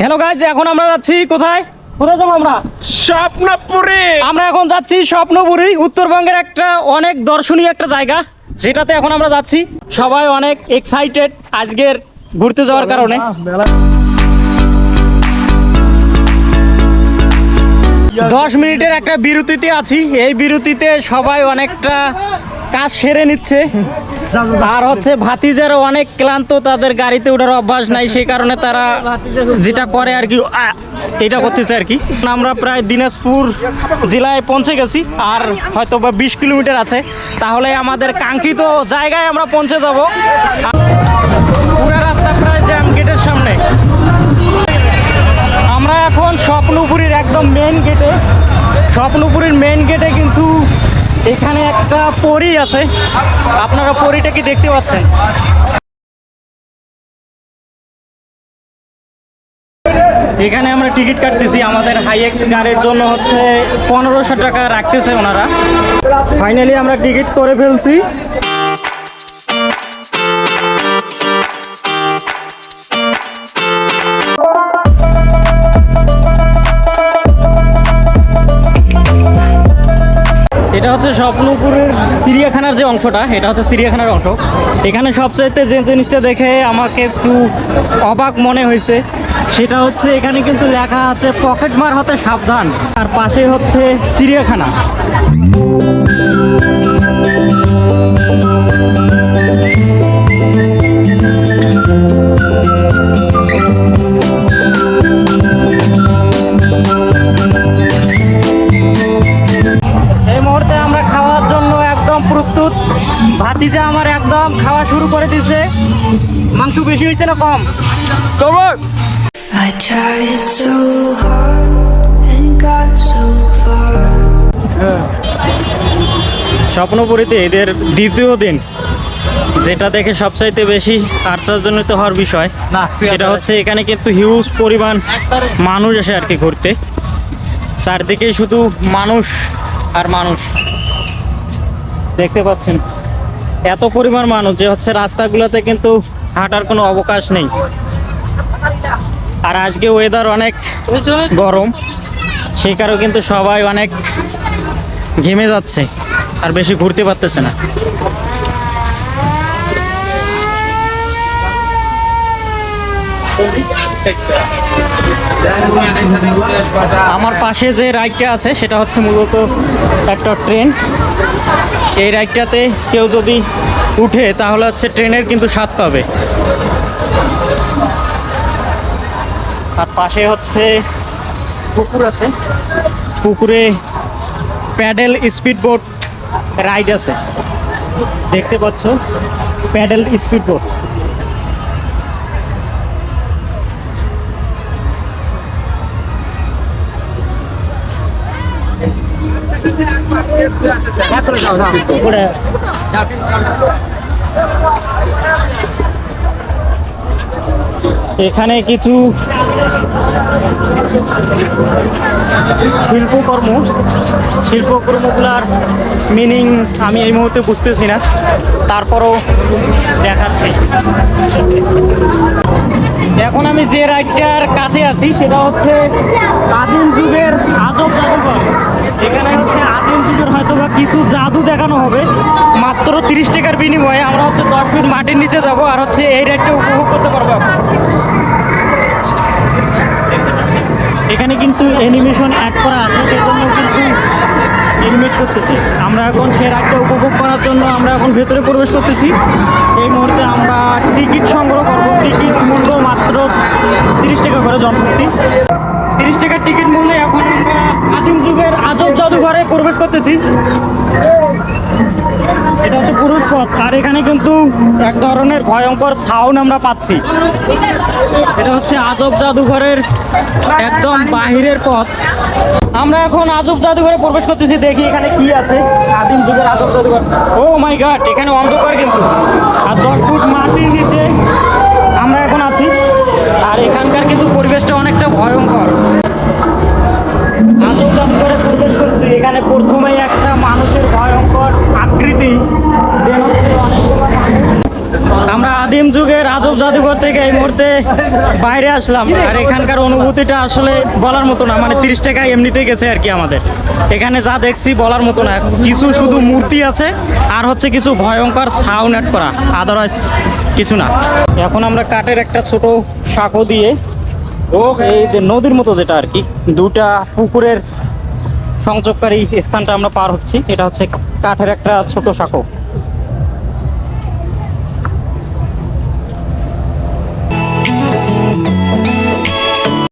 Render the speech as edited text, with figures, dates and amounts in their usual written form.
Hello guys, এখন আমরা যাচ্ছি কোথায় কোথায় যাবো আমরা? স্বপ্নপুরী। আমরা এখন যাচ্ছি স্বপ্নপুরী, উত্তরবঙ্গের একটা অনেক দর্শনীয় একটা জায়গা, যেটাতে এখন আমরা যাচ্ছি। সবাই অনেক এক্সাইটেড আজকের ঘুরতে যাওয়ার কারণে। 10 মিনিটের একটা বিরতিতে আছি। এই বিরতিতে সবাই অনেকটা কাজ সেরে নিচ্ছে, আর হচ্ছে ভাতিজারও অনেক ক্লান্ত, তাদের গাড়িতে ওঠার অভ্যাস নাই, সেই কারণে তারা যেটা করে আর কি এটা করতেছে আর কি। আমরা প্রায় দিনাজপুর জেলায় পৌঁছে গেছি, আর হয়তো বা 20 কিলোমিটার আছে, তাহলে আমাদের কাঙ্ক্ষিত জায়গায় আমরা পৌঁছে যাব। পুরো রাস্তা প্রায় জ্যাম গেটের সামনে। আমরা এখন স্বপ্নপুরীর একদম মেন গেটে। স্বপ্নপুরীর মেন গেটে কিন্তু এখানে একটা পরী আছে, আপনারা পরীটা কি দেখতে পাচ্ছেন? এখানে আমরা টিকিট কাটতেছি, আমাদের হাইএক্স গাড়ির জন্য হচ্ছে 1500 টাকা রাখতেছে ওনারা। ফাইনালি আমরা টিকিট করে ফেলছি। এটা হচ্ছে স্বপ্নপুরের চিড়িয়াখানার যে অংশটা, এটা হচ্ছে চিড়িয়াখানার অংশ। এখানে সবচাইতে যে জিনিসটা দেখে আমাকে একটু অবাক মনে হয়েছে, সেটা হচ্ছে এখানে কিন্তু লেখা আছে পকেটমার হতে সাবধান, আর পাশে হচ্ছে চিড়িয়াখানা। প্রস্তুত, ভাতিজা আমার একদম খাওয়া শুরু করে দিছে। মাংস বেশি হয়েছে না কম? স্বপ্নপুরীতে এদের দ্বিতীয় দিন, যেটা দেখে সবচাইতে বেশি আশ্চর্যজনিত হওয়ার বিষয় সেটা হচ্ছে এখানে কিন্তু হিউজ পরিমাণ মানুষ আসে আর কি ঘুরতে। চারদিকেই শুধু মানুষ আর মানুষ দেখতে পাচ্ছেন। এত পরিমাণ মানুষ যে হচ্ছে রাস্তাগুলোতে কিন্তু হাঁটার কোনো অবকাশ নেই। আর আজকে ওয়েদার অনেক গরম, সেই কারণে কিন্তু সবাই অনেক ঘেমে যাচ্ছে আর বেশি ঘুরতে পারতেছে না। আমার পাশে যে রাইডটা আছে সেটা হচ্ছে মূলত একটা ট্রেন। এই রাইডটাতে কেউ যদি উঠে তাহলে হচ্ছে ট্রেনের কিন্তু স্বাদ পাবে। আর পাশে হচ্ছে পুকুর আছে, পুকুরে প্যাডেল স্পিড বোট রাইড আছে, দেখতে পাচ্ছ প্যাডেল স্পিড বোট। এখানে কিছু শিল্পকর্মগুলার মিনিং আমি এই মুহূর্তে বুঝতেছি না, তারপরও দেখাচ্ছি। এখন আমি যে রাইডটার কাছে আছি সেটা হচ্ছে আদিম যুগের আজব জাদুঘর। এখানে হচ্ছে আদিম যুগের হয়তো বা কিছু জাদু দেখানো হবে। মাত্র 30 টাকার বিনিময়ে আমরা হচ্ছে 10 ফিট মাটির নিচে যাব, আর হচ্ছে এই রাইডটা উপভোগ করতে পারবো। এখানে কিন্তু অ্যানিমেশন অ্যাড করা আছে, সেজন্য কিন্তু এনিমেট করতেছি। আমরা এখন সেই রাইডটা উপভোগ করার জন্য আমরা এখন ভেতরে প্রবেশ করতেছি। এই মুহূর্তে আমরা টিকিট সংগ্রহ করবো। টিকিট মূল্য মাত্র 30 টাকা করে জনপ্রতি। 30 টাকার টিকিট মূল্যে এখন আমরা আদিম যুগের আজব জাদুঘরে প্রবেশ করতেছি। এটা হচ্ছে পুরুষ পথ, আর এখানে কিন্তু এক ধরনের ভয়ঙ্কর সাউন্ড আমরা পাচ্ছি। এটা হচ্ছে আজব জাদুঘরের একদম বাহিরের পথ। আমরা এখন আজব জাদুঘরে প্রবেশ করতেছি, দেখি এখানে কি আছে। আদিম যুগের আজব জাদুঘর। ও মাই গড, এখানে অন্ধকার কিন্তু, আর 10 ফুট মাটির নিচে আমরা এখন আছি। আর এখানকার কিন্তু পরিবেশটা অনেকটা ভয়ঙ্কর। আজব জাদুঘরে প্রবেশ করছি, এখানে প্রথমেই একটা মানুষের ভয়ঙ্কর আকৃতি। আমরা আদিম যুগের আজব জাদুঘর থেকে এই মুহূর্তে বাইরে আসলাম আর এখানকার অনুভূতিটা আসলে বলার মতো না, মানে 30 টাকা এমনিতেই গেছে আর কি আমাদের। এখানে যা দেখছি বলার মতো না, কিছু শুধু মূর্তি আছে আর হচ্ছে কিছু ভয়ঙ্কর সাউন্ড অ্যাড করা, আদারওয়াইজ কিছু না। এখন আমরা কাঠের একটা ছোট সাঁকো দিয়ে এই যে নদীর মতো যেটা আর কি, দুটা পুকুরের সংযোগকারী স্থানটা আমরা পার হচ্ছি। এটা হচ্ছে কাঠের একটা ছোট সাঁকো।